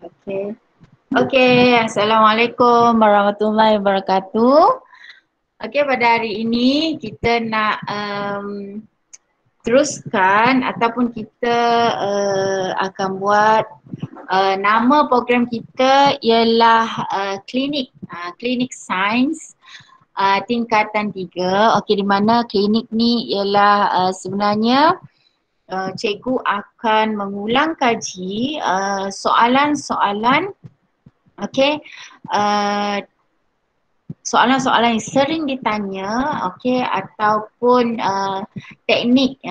Okey. Okey, Assalamualaikum warahmatullahi wabarakatuh. Okey, pada hari ini kita nak teruskan ataupun kita akan buat nama program kita ialah klinik sains tingkatan 3. Okey, di mana klinik ni ialah sebenarnya cikgu akan mengulang kaji soalan-soalan, okey, soalan-soalan yang sering ditanya, okey, ataupun teknik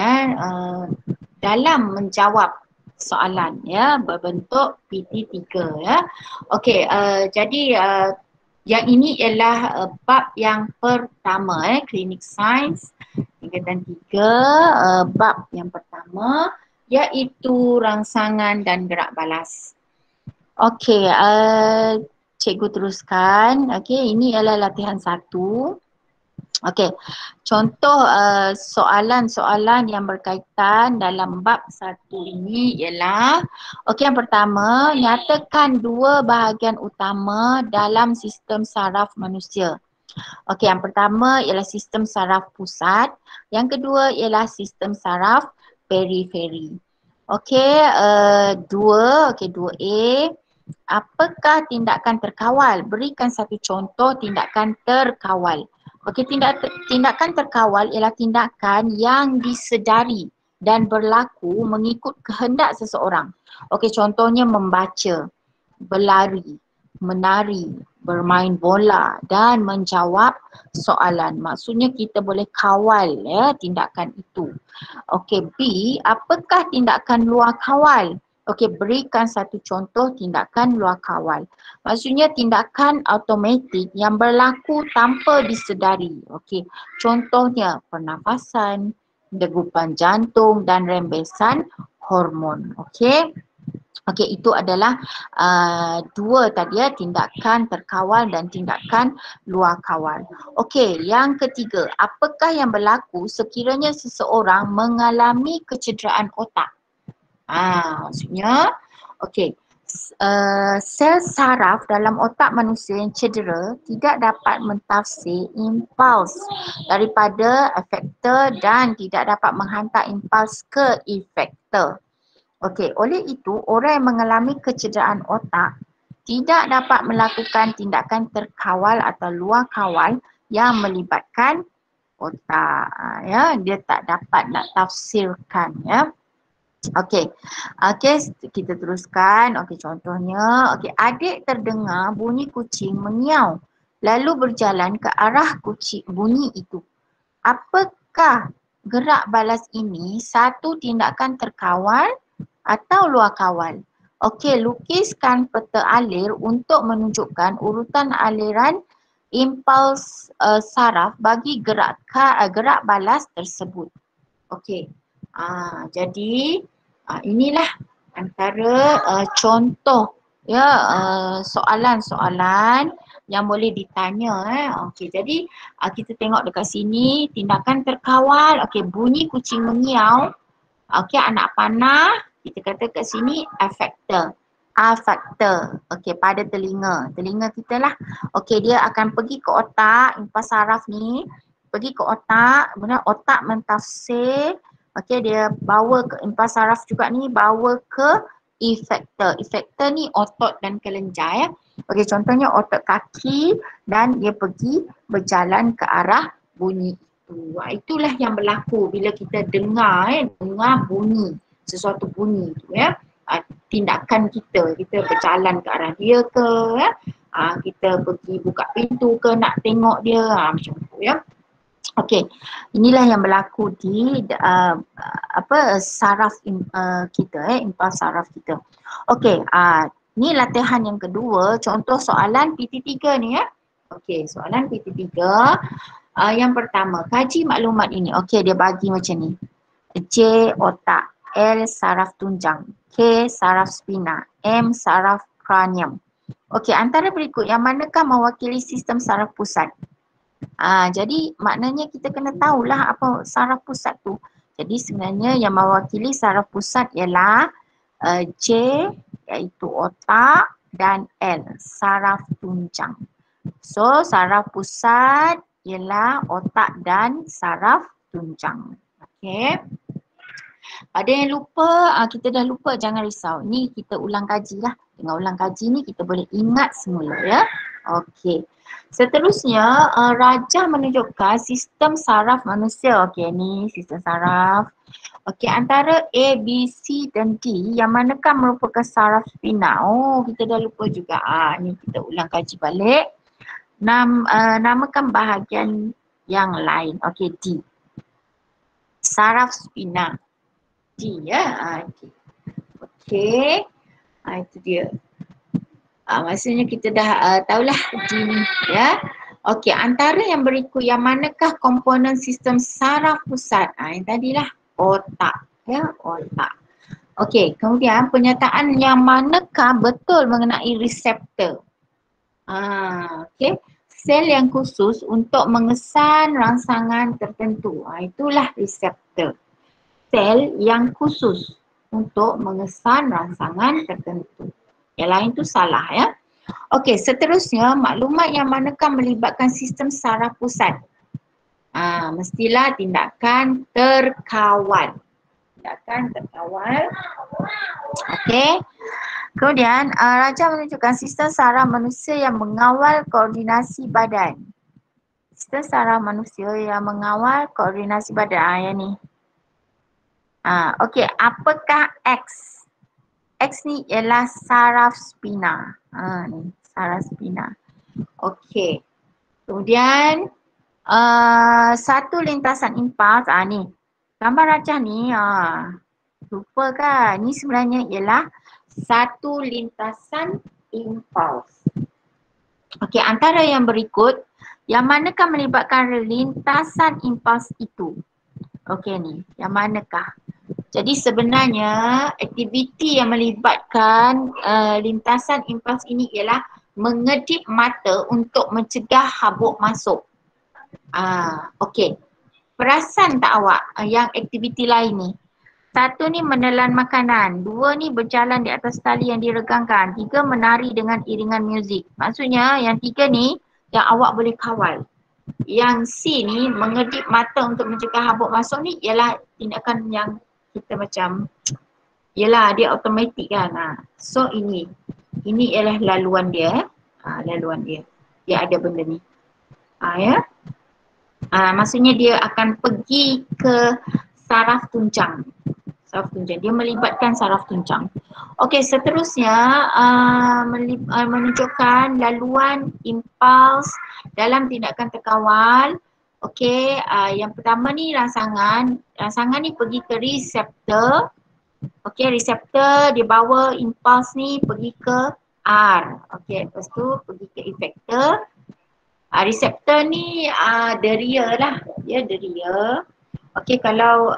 dalam menjawab soalan ya berbentuk PT3 ya. Okey, jadi yang ini ialah bab yang pertama klinik sains tingkatan 3, bab yang pertama iaitu rangsangan dan gerak balas. Okey, cikgu teruskan. Okey, ini adalah latihan 1. Okey, contoh soalan-soalan yang berkaitan dalam bab 1 ini ialah, okey, yang pertama, nyatakan dua bahagian utama dalam sistem saraf manusia. Okey, yang pertama ialah sistem saraf pusat, yang kedua ialah sistem saraf periferi. Okey, 2A, apakah tindakan terkawal? Berikan satu contoh tindakan terkawal. Okey, tindakan terkawal ialah tindakan yang disedari dan berlaku mengikut kehendak seseorang. Okey, contohnya membaca, berlari, menari, bermain bola dan menjawab soalan. Maksudnya kita boleh kawal tindakan itu. Okey, B, apakah tindakan luar kawal? Okey, berikan satu contoh tindakan luar kawal. Maksudnya tindakan automatik yang berlaku tanpa disedari. Okey, contohnya pernafasan, degupan jantung dan rembesan hormon. Okey. Okey, itu adalah dua tadi tindakan terkawal dan tindakan luar kawal. Okey, yang ketiga, apakah yang berlaku sekiranya seseorang mengalami kecederaan otak? Maksudnya, okey, sel saraf dalam otak manusia yang cedera tidak dapat mentafsir impuls daripada efektor dan tidak dapat menghantar impuls ke efektor. Okey, oleh itu orang yang mengalami kecederaan otak tidak dapat melakukan tindakan terkawal atau luar kawal yang melibatkan otak. Ya, dia tak dapat nak tafsirkan ya. Okey. Okey, kita teruskan. Okey, contohnya, okey, adik terdengar bunyi kucing mengiau lalu berjalan ke arah kucing bunyi itu. Apakah gerak balas ini satu tindakan terkawal atau luar kawal? Okey, lukiskan peta alir untuk menunjukkan urutan aliran impuls saraf bagi gerak balas tersebut. Okey. Jadi inilah antara contoh ya soalan-soalan yang boleh ditanya. Okey, jadi kita tengok dekat sini tindakan terkawal. Okey, bunyi kucing mengiau. Okey, anak panah, kita kata kat sini efektor. Faktor. Okey, pada telinga kita lah. Okey, dia akan pergi ke otak, impuls saraf ni pergi ke otak, kemudian otak mentafsir. Okey, dia bawa ke impuls saraf juga ni, bawa ke efektor. Efektor ni otot dan kelenjar ya. Okey, contohnya otot kaki dan dia pergi berjalan ke arah bunyi itu. Itulah yang berlaku bila kita dengar bunyi, sesuatu bunyi tu ya. Tindakan kita berjalan ke arah dia ke ya. Kita pergi buka pintu ke nak tengok dia macam tu ya. Okey, inilah yang berlaku di saraf kita impuls saraf kita. Okey, ni latihan yang kedua, contoh soalan PT3 ni ya. Okey, soalan PT3 yang pertama, kaji maklumat ini. Okey, dia bagi macam ni. J otak, L saraf tunjang, K saraf spina, M saraf kranium. Okey, antara berikut yang manakah mewakili sistem saraf pusat? Jadi maknanya kita kena tahulah apa saraf pusat tu. Jadi sebenarnya yang mewakili saraf pusat ialah J, iaitu otak, dan L, saraf tunjang. So saraf pusat ialah otak dan saraf tunjang. Okey. Ada yang lupa, kita dah lupa, jangan risau. Ni kita ulang kaji lah. Dengan ulang kaji ni kita boleh ingat semula ya. Okey. Seterusnya, Rajah menunjukkan sistem saraf manusia. Okey, ni sistem saraf. Okey, antara A, B, C dan D, yang manakah merupakan saraf spina? Oh, kita dah lupa juga. Ni kita ulang kaji balik. Namakan bahagian yang lain. Okey, D. Saraf spina. D ya. D. Okey. Itu dia. Maksudnya kita dah tahulah D ni ya. Okey, antara yang berikut yang manakah komponen sistem saraf pusat? Yang tadilah otak ya, otak. Okey, kemudian pernyataan yang manakah betul mengenai reseptor? Okey. Sel yang khusus untuk mengesan rangsangan tertentu. Itulah reseptor. Sel yang khusus untuk mengesan rangsangan tertentu. Yang lain tu salah ya. Okey, seterusnya maklumat yang manakah melibatkan sistem saraf pusat? Mestilah tindakan terkawal. Tindakan terkawal. Okey. Kemudian Rajah menunjukkan sistem saraf manusia yang mengawal koordinasi badan. Sistem saraf manusia yang mengawal koordinasi badan. Yang ni. Okey, apakah X? X ni ialah saraf spina. Ni saraf spina. Okey. Kemudian satu lintasan impuls. Ni. Gambar Rajah ni. Lupa kan? Ni sebenarnya ialah satu lintasan impuls. Okey, antara yang berikut, yang manakah melibatkan lintasan impuls itu? Okey ni, yang manakah? Jadi sebenarnya aktiviti yang melibatkan lintasan impuls ini ialah mengedip mata untuk mencegah habuk masuk. Okey. Perasan tak awak yang aktiviti lain ni? Satu ni menelan makanan, dua ni berjalan di atas tali yang diregangkan, tiga menari dengan iringan muzik. Maksudnya yang tiga ni yang awak boleh kawal. Yang C ni mengedip mata untuk mencegah habuk masuk ni ialah tindakan yang kita macam, ialah dia automatik kan. So ini ialah laluan dia. Laluan dia. Dia ada benda ni. Ya. Maksudnya dia akan pergi ke saraf tunjang. Saraf tunjang. Dia melibatkan saraf tunjang. Okey, seterusnya menunjukkan laluan impuls dalam tindakan terkawal. Okey, yang pertama ni rangsangan. Rangsangan ni pergi ke reseptor. Okey, reseptor dia bawa impuls ni pergi ke R. Okey, lepas tu pergi ke efektor. Reseptor ni deria lah. Dia deria. Okey, kalau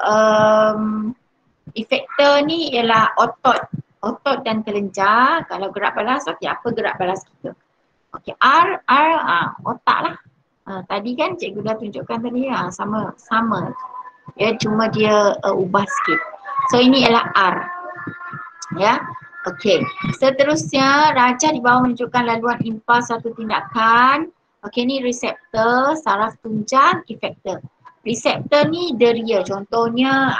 efektor ni ialah otot dan kelenjar. Kalau gerak balas, okey, apa gerak balas kita? Okey, R otak lah. Tadi kan cikgu dah tunjukkan tadi sama. Ya, cuma dia ubah sikit. So ini ialah R. Ya. Okey. Seterusnya Rajah di bawah menunjukkan laluan impuls satu tindakan. Okey, ni reseptor, saraf tunjang, efektor. Reseptor ni deria. Contohnya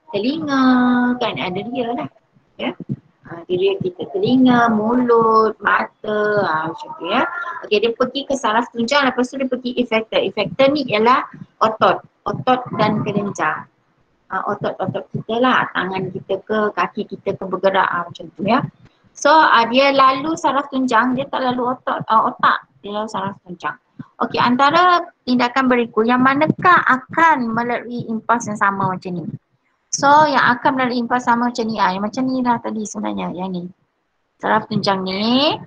telinga kan, deria lah. Ya. Deria kita telinga, mulut, mata, macam tu ya. Okey, dia pergi ke saraf tunjang, lepas tu dia pergi efektor. Efektor ni ialah otot dan kelenjar. Otot-otot kita lah, tangan kita ke, kaki kita ke bergerak macam tu ya. So dia lalu saraf tunjang, dia tak lalu otak, dia lalu saraf tunjang. Okey, antara tindakan berikut yang manakah akan melalui impuls yang sama macam ni? So yang akan melalui impuls sama macam ni, yang macam ni lah tadi sebenarnya, yang ni. Saraf tunjang ni,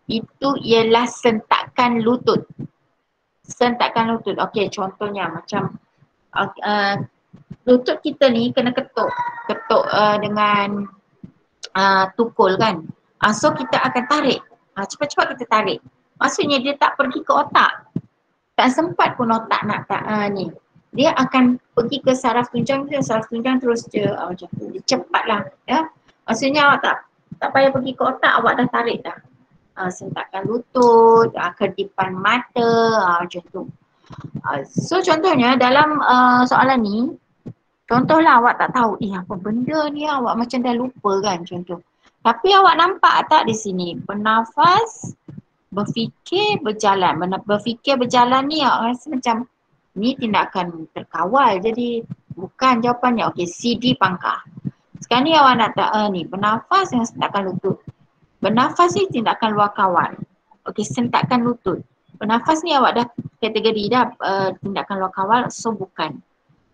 itu ialah sentakan lutut. Sentakan lutut, okey, contohnya macam lutut kita ni kena ketuk dengan tukul kan. So kita akan tarik. Cepat-cepat kita tarik. Maksudnya dia tak pergi ke otak. Tak sempat pun otak nak ni. Dia akan pergi ke saraf tunjang terus dia macam tu. Dia cepatlah ya. Maksudnya awak Tak payah pergi ke otak, awak dah tarik dah. Sentakan lutut, kedipan mata, macam tu. So contohnya dalam soalan ni, contohlah awak tak tahu, apa benda ni, awak macam dah lupa kan contoh. Tapi awak nampak tak di sini, bernafas, berfikir, berjalan. Berfikir, berjalan ni awak rasa macam ni tindakan terkawal, jadi bukan jawapannya. Okey, CD pangkah. Sekarang ni awak nak tak, ni bernafas dengan sentakan lutut. Bernafas ni tindakan luar kawal. Okey, sentakan lutut. Bernafas ni awak dah kategori dah tindakan luar kawal, so bukan.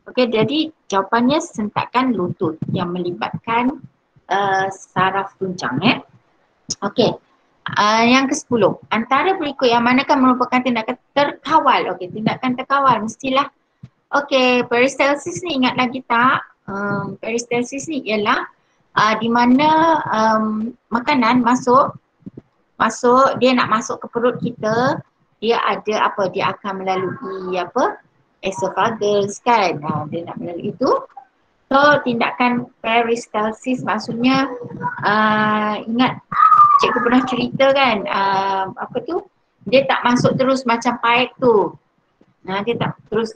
Okey, jadi jawapannya sentakan lutut yang melibatkan saraf tuncang. Okey, yang ke-10. Antara berikut yang manakah merupakan tindakan terkawal? Okey, tindakan terkawal mestilah. Okey, peristalsis ni ingat lagi tak? Peristalsis ni ialah di mana makanan masuk, dia nak masuk ke perut kita, dia ada apa, dia akan melalui apa, esophagus kan, dia nak melalui itu. So tindakan peristalsis maksudnya ingat cikgu pernah cerita kan, apa tu, dia tak masuk terus macam paip tu, dia tak terus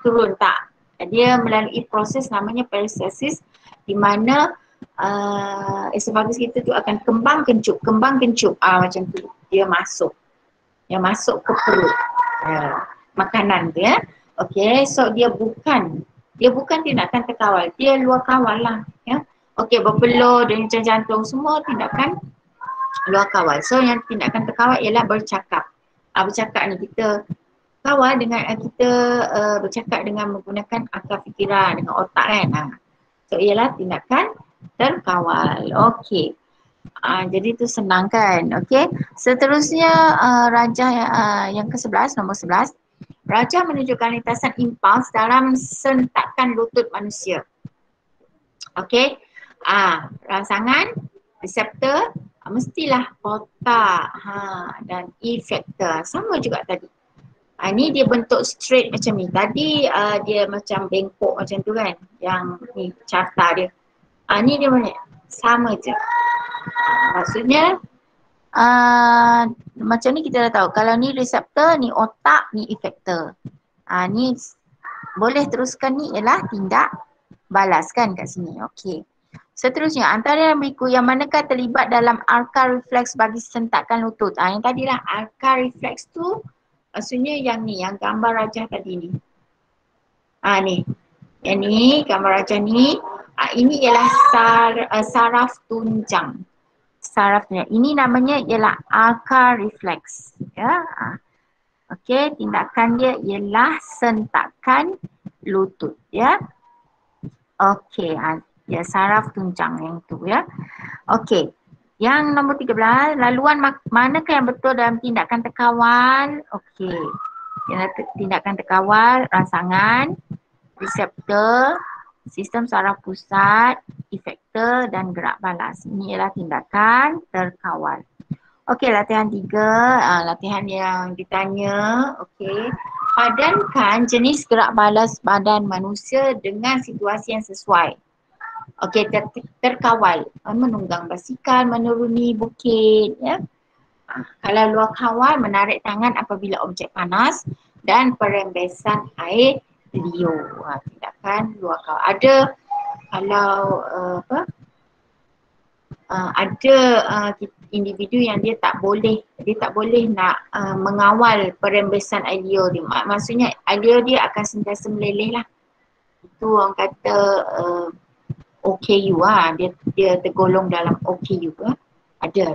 turun, tak, dia melalui proses namanya peristalsis di mana esophagus kita tu akan kembang kencup macam tu, dia masuk ke perut makanan tu ya. Okey, so dia bukan tindakan terkawal, dia luar kawal lah ya. Okey, berpeluh, denyut jantung, semua tindakan luar kawal. So yang tindakan terkawal ialah bercakap. Bercakap ni kita kawal dengan kita bercakap dengan menggunakan akal fikiran, dengan otak kan. So ialah tindakan terkawal. Okey. Jadi tu senang kan. Okey. Seterusnya rajah yang ke-11, nombor 11. Rajah menunjukkan lintasan impuls dalam sentakan lutut manusia. Okey. Rangsangan, reseptor, mestilah otak, dan efektor. Sama juga tadi. Ni dia bentuk straight macam ni. Tadi dia macam bengkok macam tu kan. Yang ni carta dia. Ni dia mana? Sama je. Maksudnya macam ni kita dah tahu. Kalau ni reseptor, ni otak, ni efektor. Ni boleh teruskan, ni ialah tindak balas kan kat sini. Okey. Seterusnya, antara yang berikut yang manakah terlibat dalam arka refleks bagi sentakan lutut? Yang tadilah arka refleks tu maksudnya yang ni, yang gambar rajah tadi ni. Ni. Yang ni, gambar rajah ni. Ini ialah saraf tunjang. Sarafnya. Ini namanya ialah arka refleks. Ya. Okey, tindakan dia ialah sentakan lutut. Ya. Okey, ya, saraf tunjang yang tu ya. Okey. Yang nombor 13, laluan manakah yang betul dalam tindakan terkawal? Okey. Tindakan terkawal, rangsangan, reseptor, sistem saraf pusat, efektor dan gerak balas. Ini ialah tindakan terkawal. Okey, latihan 3, latihan yang ditanya. Okey. Padankan jenis gerak balas badan manusia dengan situasi yang sesuai. Okey, terkawal, menunggang basikal, menuruni bukit ya. Kalau luar kawal, menarik tangan apabila objek panas dan perembesan air liur. Tindakan luar kawal. Ada kalau ada individu yang dia tak boleh nak mengawal perembesan air liur dia. Maksudnya air liur dia akan sentiasa meleleh lah. Itu orang kata OKU dia tergolong dalam OKU ada.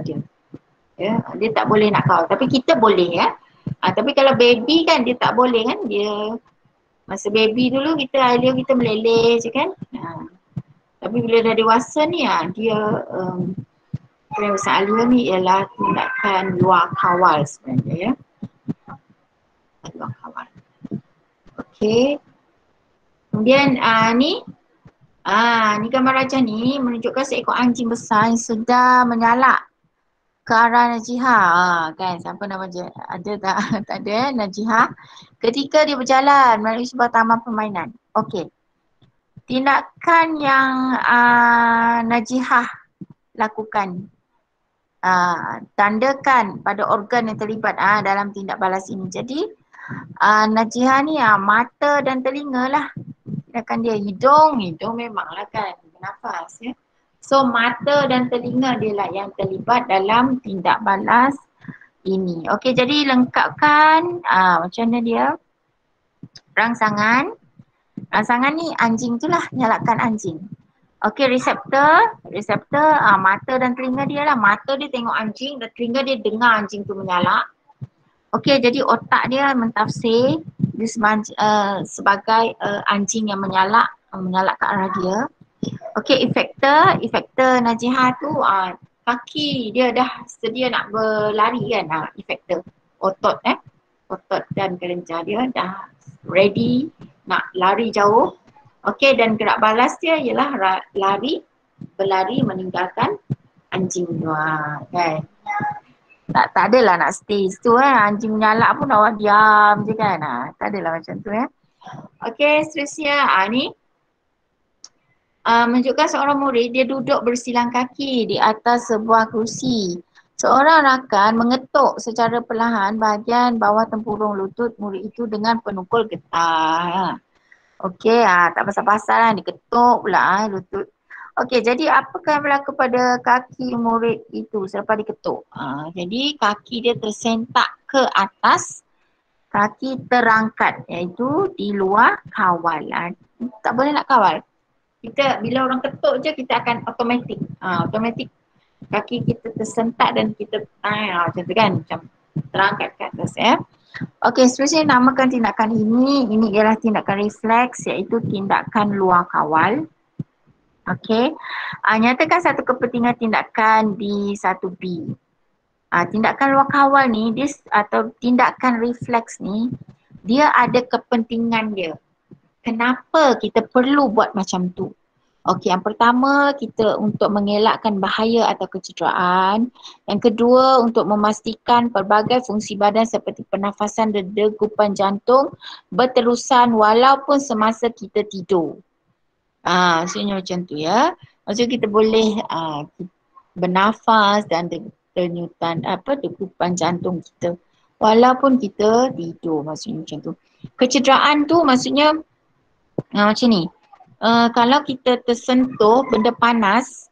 Ya, dia tak boleh nak kawal, tapi kita boleh ya. Tapi kalau baby kan dia tak boleh kan, dia masa baby dulu kita air liur kita meleleh je kan. Tapi bila dah dewasa ni dia perembesan air liur ni ialah tindakan luar kawal sebenarnya ya. Luar kawal. Okey. Kemudian ni gambar rajah ni menunjukkan seekor anjing besar yang sedang menyalak ke arah Najihah. Kan, siapa nama dia? Ada tak? Tak ada Najihah. Ketika dia berjalan melalui sebuah taman permainan. Okey. Tindakan yang Najihah lakukan tandakan pada organ yang terlibat dalam tindak balas ini. Jadi Najihah ni mata dan telinga lah. Sedangkan dia hidung memanglah kan bernafas ya. So mata dan telinga dia lah yang terlibat dalam tindak balas ini. Okey, jadi lengkapkan macam mana dia rangsangan. Rangsangan ni anjing tu lah, nyalakan anjing. Okey, reseptor mata dan telinga dia lah. Mata dia tengok anjing dan telinga dia dengar anjing tu menyalak. Okey, jadi otak dia mentafsir dia sebagai anjing yang menyalak ke arah dia. Okey, efektor Najihah tu kaki dia dah sedia nak berlari kan, efektor otot dan kelenjar dia dah ready nak lari jauh. Okey, dan gerak balas dia ialah berlari meninggalkan anjing tu kan. Tak adalah nak stay situ anjing menyalak pun awak diam je kan. Tak adalah macam tu ya. Okey, seterusnya ni menunjukkan seorang murid dia duduk bersilang kaki di atas sebuah kerusi. Seorang rakan mengetuk secara perlahan bahagian bawah tempurung lutut murid itu dengan penukul getah. Okey, tak pasal-pasal lah diketuk pula lutut. Okey, jadi apakah yang berlaku pada kaki murid itu selepas diketuk? Jadi kaki dia tersentak ke atas, kaki terangkat iaitu di luar kawal. Tak boleh nak kawal. Kita bila orang ketuk je kita akan automatik. Automatik kaki kita tersentak dan kita macam tu kan, macam terangkat ke atas ya. Okey, seterusnya namakan tindakan ini. Ini ialah tindakan refleks iaitu tindakan luar kawal. Okey, nyatakan satu kepentingan tindakan di 1B. Tindakan luar kawal ni atau tindakan refleks ni dia ada kepentingan dia. Kenapa kita perlu buat macam tu? Okey, yang pertama kita untuk mengelakkan bahaya atau kecederaan. Yang kedua untuk memastikan pelbagai fungsi badan seperti pernafasan dan degupan jantung berterusan walaupun semasa kita tidur. Maksudnya macam tu ya. Maksudnya kita boleh bernafas dan denyutan degupan jantung kita walaupun kita tidur, maksudnya macam tu. Kecederaan tu maksudnya macam ni. Kalau kita tersentuh benda panas,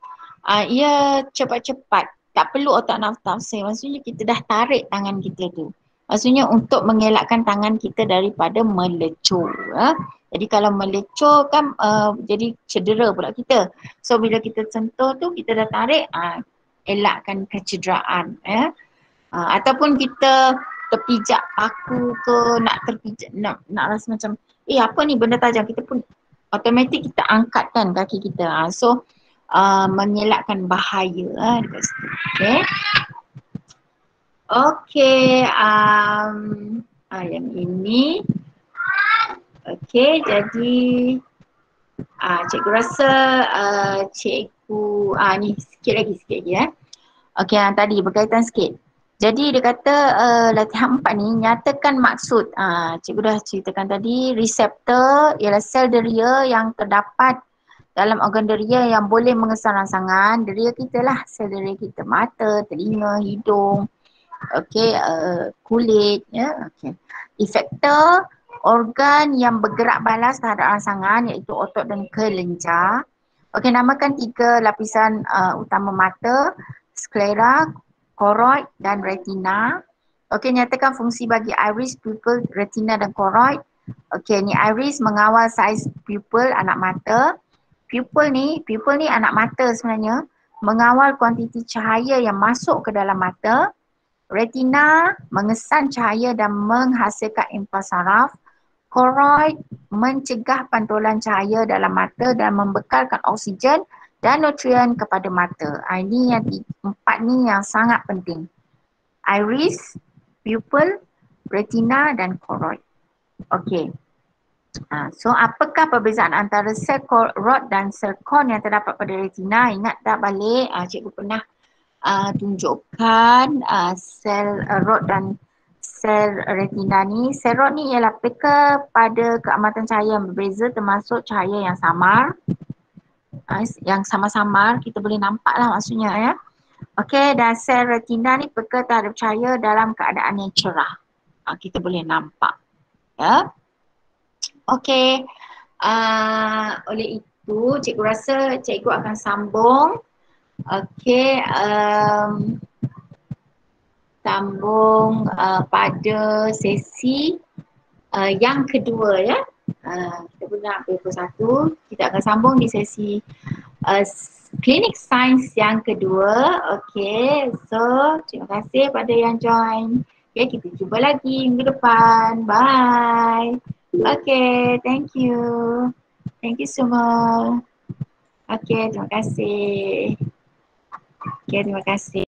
ia cepat-cepat, tak perlu otak nafas. Maksudnya kita dah tarik tangan kita tu. Maksudnya untuk mengelakkan tangan kita daripada melecur. Jadi kalau melecur kan jadi cedera pula kita. So bila kita sentuh tu kita dah tarik, elakkan kecederaan. Ataupun kita terpijak paku ke, nak terpijak, nak rasa macam apa ni benda tajam, kita pun automatik kita angkatkan kaki kita. So mengelakkan bahaya dekat situ. Okey, yang ini. Okey, jadi cikgu rasa cikgu ni sikit lagi ya. Okey, yang tadi berkaitan sikit. Jadi dia kata latihan 4 ni nyatakan maksud. Cikgu dah ceritakan tadi, reseptor ialah sel deria yang terdapat dalam organ deria yang boleh mengesan rangsangan. Deria kita lah, sel deria kita, mata, telinga, hidung, kulit ya. Efektor organ yang bergerak balas terhadap rangsangan iaitu otot dan kelenjar. Namakan 3 lapisan utama mata, sklera, koroid dan retina. Nyatakan fungsi bagi iris, pupil, retina dan koroid. Ni iris mengawal saiz pupil anak mata. Pupil ni anak mata sebenarnya, mengawal kuantiti cahaya yang masuk ke dalam mata. Retina mengesan cahaya dan menghasilkan impuls saraf. Koroid mencegah pantulan cahaya dalam mata dan membekalkan oksigen dan nutrien kepada mata. Ini yang 4 ni yang sangat penting. Iris, pupil, retina dan koroid. So apakah perbezaan antara sel rod dan sel kon yang terdapat pada retina? Ingat tak balik cikgu pernah tunjukkan sel rod dan sel retina ni. Sel rod ni ialah peka pada keamatan cahaya yang berbeza termasuk cahaya yang samar. Yang samar-samar kita boleh nampak lah maksudnya ya. Okey, dan sel retina ni peka tak ada percaya dalam keadaan yang cerah. Kita boleh nampak. Ya. Okey. Oleh itu, cikgu rasa cikgu akan sambung. Okey, sambung pada sesi yang kedua ya. Kita guna paper 1, kita akan sambung di sesi klinik sains yang kedua. Okey, so terima kasih pada yang join. Okay, kita jumpa lagi minggu depan. Bye. Okay, thank you. Thank you semua. Okay, terima kasih. Okay, terima kasih.